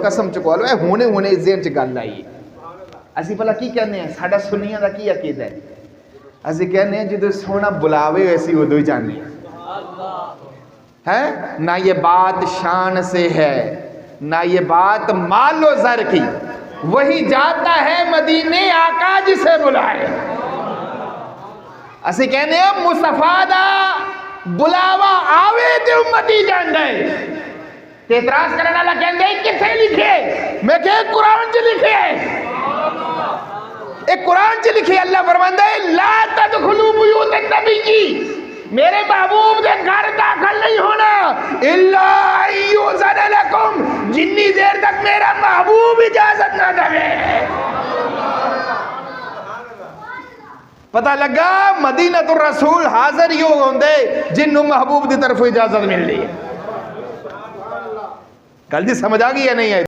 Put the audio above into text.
قسم چکوا لو ہونے ہونے ذہن چ گل آئی اسی بھلا کی کہنے ہیں ساڈا سنیاں دا کی عقیدہ ہے اسی کہنے ہیں جدو سونا بلاوے ایسی ادو ہی جانے ہیں نہ یہ بات شان سے ہے نہ یہ بات مال و زر کی وہی جاتا ہے مدینے آقا جسے بلائے اسی کہنے ہیں مصطفیٰ دا بلاوا آوے تے امتی جان گئے تے اعتراض کرنے والا کہنے ہیں کتھے لکھے میں کہ قرآن چ لکھے ایک قرآن چ لکھے اللہ فرماندا ہے لا تدخلوا بیوت النبی میرے محبوب دے گھر داخل نہیں ہونا الا یؤذن لکم جتنی دیر تک میرا محبوب اجازت نہ دے پتہ لگا مدینہ الرسول حاضر ہی ہوندے جنوں محبوب دی طرف اجازت مل رہی ہے گل جی سمجھ آ گئی یا نہیں ہے